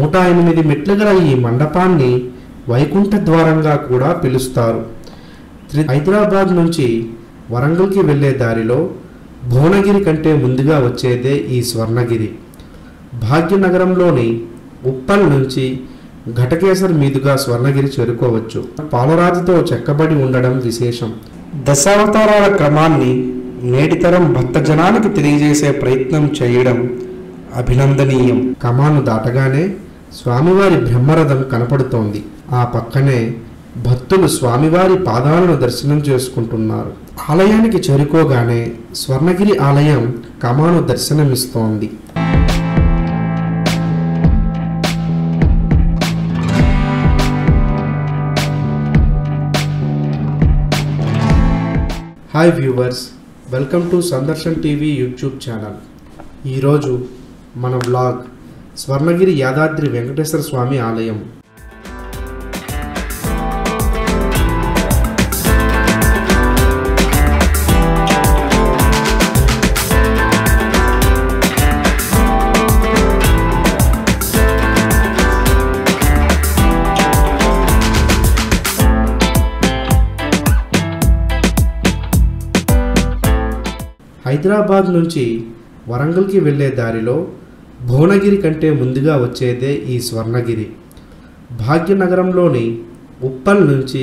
108 మెట్లు గల ఈ మండపాన్ని వైకుంఠ ద్వారంగా కూడా పిలుస్తారు. హైదరాబాద్ నుంచి వరంగల్కి వెళ్ళే దారిలో భువనగిరి కంటే ముందుగా వచ్చేదే ఈ స్వర్ణగిరి. భాగ్యనగరంలోని ఉప్పల్ నుంచి ఘటకేసర్ మీదుగా స్వర్ణగిరి చేరుకోవచ్చు. పాలరాతితో చెక్కబడి ఉండడం విశేషం. దశావతారాల క్రమాన్ని నేటితరం భక్తజనానికి తెలియజేసే ప్రయత్నం చేయడం అభినందనీయం. కమాను దాటగానే స్వామివారి బ్రహ్మరథం కనపడుతోంది. ఆ పక్కనే భక్తులు స్వామివారి పాదాలను దర్శనం చేసుకుంటున్నారు. ఆలయానికి చేరుకోగానే స్వర్ణగిరి ఆలయం కమాను దర్శనమిస్తోంది. Hi viewers, welcome to Sandarshan TV YouTube channel. ఈరోజు మన బ్లాగ్ స్వర్ణగిరి యాదాద్రి వెంకటేశ్వర స్వామి ఆలయం. హైదరాబాద్ నుంచి వరంగల్కి వెళ్ళే దారిలో భువనగిరి కంటే ముందుగా వచ్చేదే ఈ స్వర్ణగిరి. భాగ్యనగరంలోని ఉప్పల్ నుంచి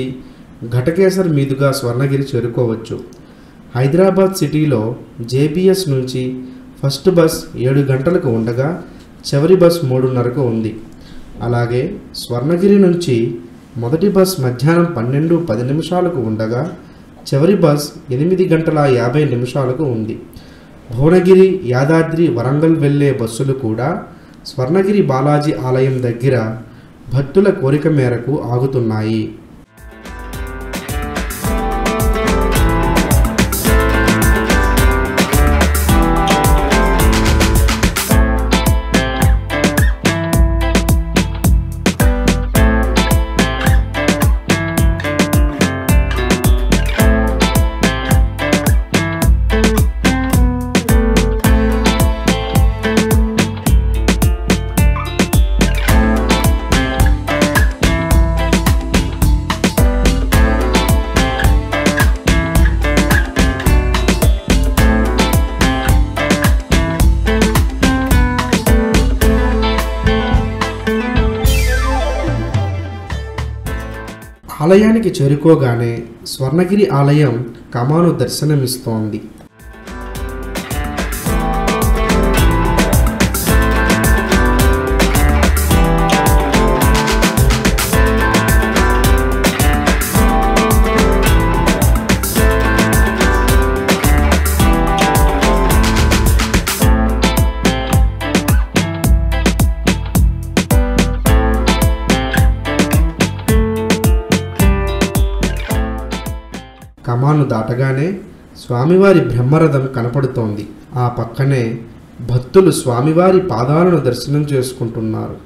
ఘటకేసర్ మీదుగా స్వర్ణగిరి చేరుకోవచ్చు. హైదరాబాద్ సిటీలో జేబీఎస్ నుంచి ఫస్ట్ బస్ 7 గంటలకు ఉండగా చివరి బస్ 3:30కు ఉంది. అలాగే స్వర్ణగిరి నుంచి మొదటి బస్ మధ్యాహ్నం 12:10 ఉండగా చివరి బస్ 8:50 ఉంది. భువనగిరి, యాదాద్రి, వరంగల్ వెళ్ళే బస్సులు కూడా స్వర్ణగిరి బాలాజీ ఆలయం దగ్గర భక్తుల కోరిక మేరకు ఆగుతున్నాయి. ఆలయానికి చేరుకోగానే స్వర్ణగిరి ఆలయం కమాను దర్శనమిస్తోంది. కమాను దాటగానే స్వామివారి బ్రహ్మరథం కనపడుతోంది. ఆ పక్కనే భక్తులు స్వామివారి పాదాలను దర్శనం చేసుకుంటున్నారు.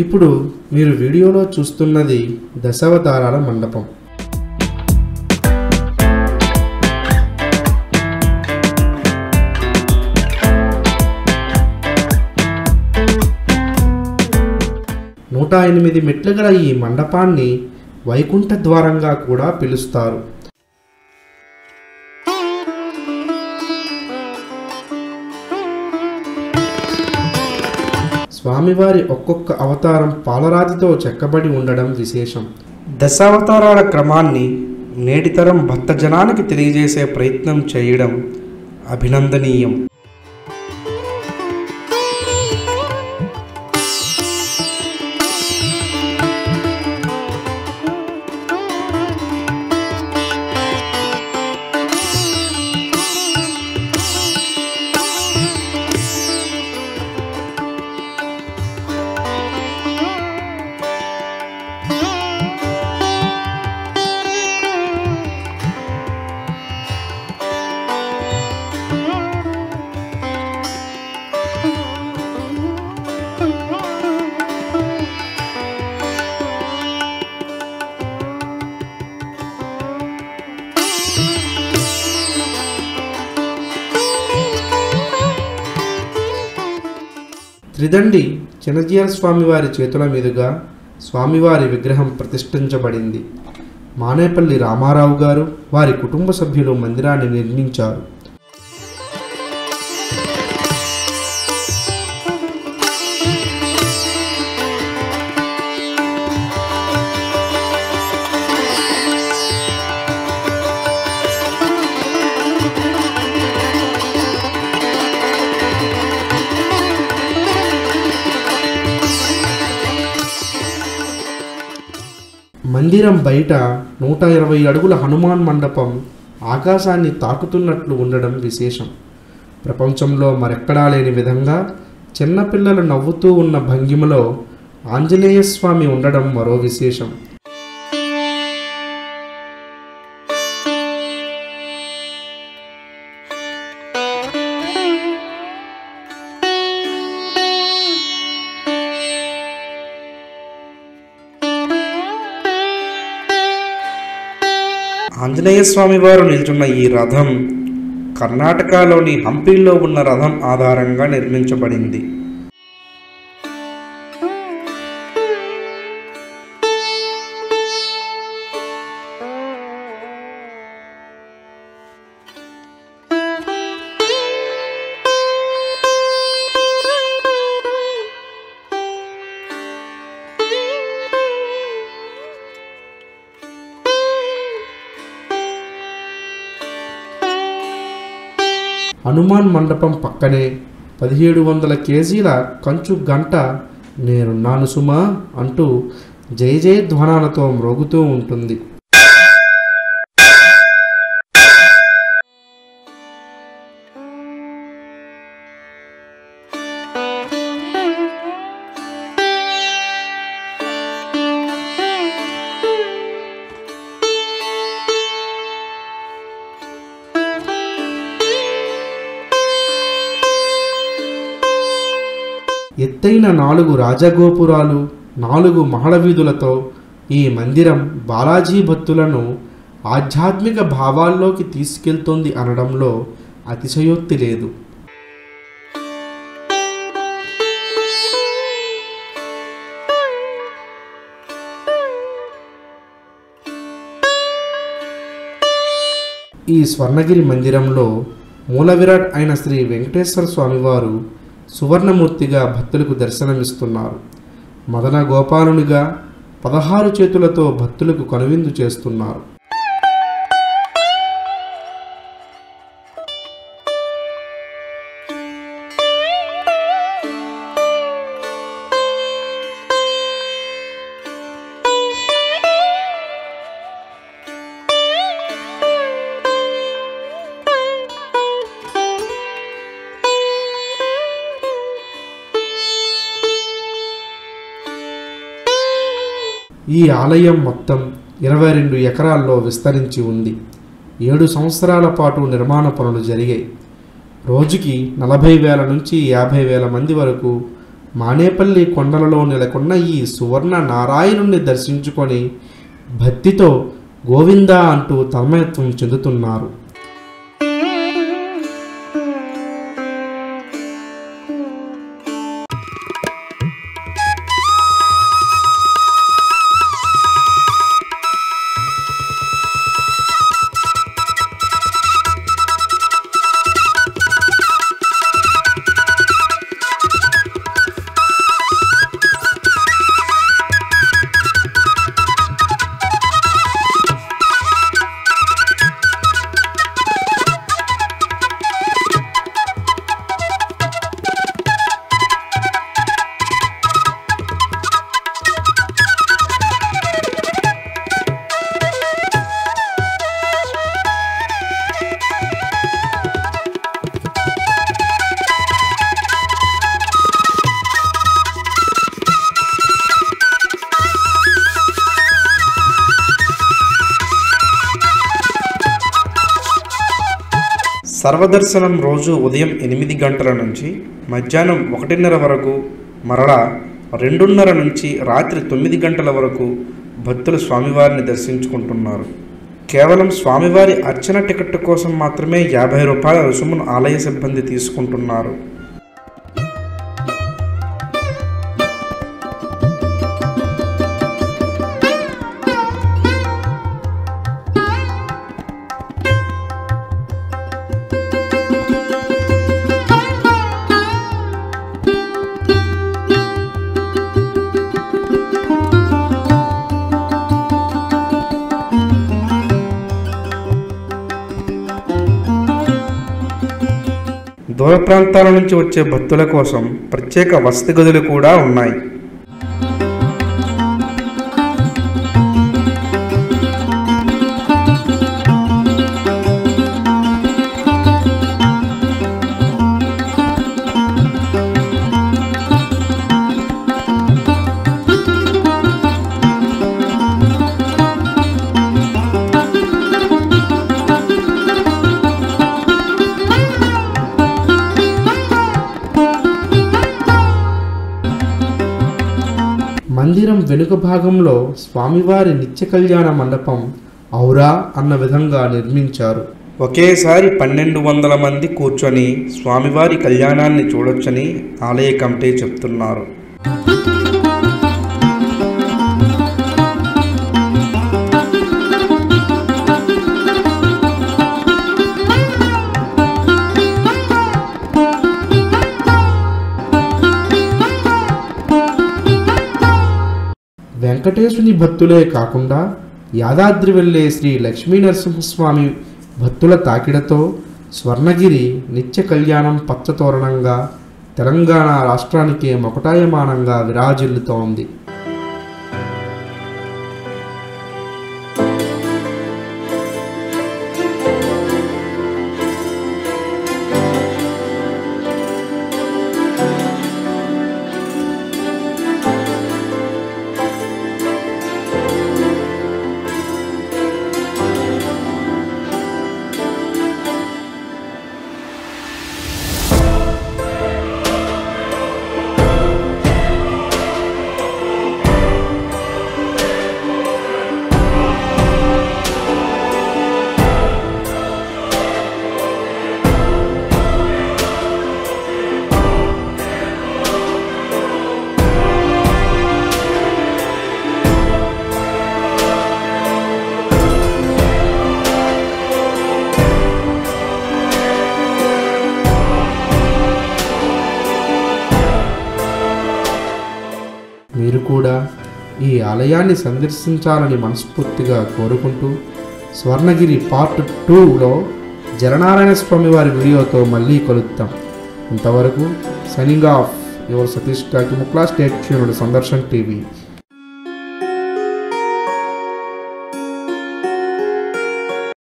ఇప్పుడు మీరు వీడియోలో చూస్తున్నది దశావతారాల మండపం. నూట 8 మెట్లు గల ఈ మండపాన్ని వైకుంఠ ద్వారంగా కూడా పిలుస్తారు. స్వామివారి ఒక్కొక్క అవతారం పాలరాతితో చెక్కబడి ఉండడం విశేషం. దశావతారాల క్రమాన్ని నేటితరం భక్తజనానికి తెలియజేసే ప్రయత్నం చేయడం అభినందనీయం. త్రిదండి చిన్నజీయర స్వామివారి చేతుల మీదుగా స్వామివారి విగ్రహం ప్రతిష్ఠించబడింది. మానేపల్లి రామారావు గారు వారి కుటుంబ సభ్యులు మందిరాన్ని నిర్మించారు. మందిరం బయట 120 అడుగుల హనుమాన్ మండపం ఆకాశాన్ని తాకుతున్నట్లు ఉండడం విశేషం. ప్రపంచంలో మరెక్కడా లేని విధంగా చిన్నపిల్లలు నవ్వుతూ ఉన్న భంగిమలో ఆంజనేయ స్వామి ఉండడం మరో విశేషం. ఆంజనేయ స్వామి వారు నిల్చున్న ఈ రథం కర్ణాటకలోని హంపీలో ఉన్న రథం ఆధారంగా నిర్మించబడింది. హనుమాన్ మండపం పక్కనే 1700 కేజీల కంచు గంట నేనున్నాను సుమా అంటూ జయ జయ ధ్వానాలతో మ్రోగుతూ ఉంటుంది. ఎత్తైన 4 రాజగోపురాలు, 4 మహల వీధులతో ఈ మందిరం బాలాజీ భక్తులను ఆధ్యాత్మిక భావాల్లోకి తీసుకెళ్తోంది అనడంలో అతిశయోక్తి లేదు. ఈ స్వర్ణగిరి మందిరంలో మూల విరాట్ అయిన శ్రీ వెంకటేశ్వర స్వామివారు సువర్ణమూర్తిగా భక్తులకు దర్శనమిస్తున్నారు. మదన గోపాలునిగా 16 చేతులతో భక్తులకు కనువిందు చేస్తున్నారు. ఈ ఆలయం మొత్తం 22 ఎకరాల్లో విస్తరించి ఉంది. 7 సంవత్సరాల పాటు నిర్మాణ పనులు జరిగాయి. రోజుకి 40,000 నుంచి 50,000 మంది వరకు మానేపల్లి కొండలలో నెలకొన్న ఈ సువర్ణ నారాయణుణ్ణి దర్శించుకొని భక్తితో గోవిందా అంటూ తన్మయత్వం చెందుతున్నారు. సర్వదర్శనం రోజు ఉదయం 8 గంటల నుంచి మధ్యాహ్నం 1:30 వరకు, మరలా 2:30 నుంచి రాత్రి 9 గంటల వరకు భక్తులు స్వామివారిని దర్శించుకుంటున్నారు. కేవలం స్వామివారి అర్చన టికెట్ కోసం మాత్రమే 50 రూపాయల రుసుమును ఆలయ సిబ్బంది తీసుకుంటున్నారు. దూర ప్రాంతాల నుంచి వచ్చే భక్తుల కోసం ప్రత్యేక వసతి గదులు కూడా ఉన్నాయి. మందిరం వెనుక భాగంలో స్వామివారి నిత్య కళ్యాణ మండపం ఔరా అన్న విధంగా నిర్మించారు. ఒకేసారి 1200 మంది కూర్చొని స్వామివారి కళ్యాణాన్ని చూడొచ్చని ఆలయ కమిటీ చెప్తున్నారు. వెంకటేశుని భక్తులే కాకుండా యాదాద్రి వెళ్ళే శ్రీ లక్ష్మీ నరసింహస్వామి భక్తుల తాకిడతో స్వర్ణగిరి నిత్య కళ్యాణం పచ్చతోరణంగా తెలంగాణ రాష్ట్రానికి మొకటాయమానంగా విరాజిల్లుతోంది. మీరు కూడా ఈ ఆలయాన్ని సందర్శించాలని మనస్ఫూర్తిగా కోరుకుంటూ స్వర్ణగిరి పార్ట్ 2లో జలనారాయణ స్వామి వారి వీడియోతో మళ్ళీ కలుద్దాం. ఇంతవరకు signing off your Satish Kakimukla. Stay tuned Sandarshan TV.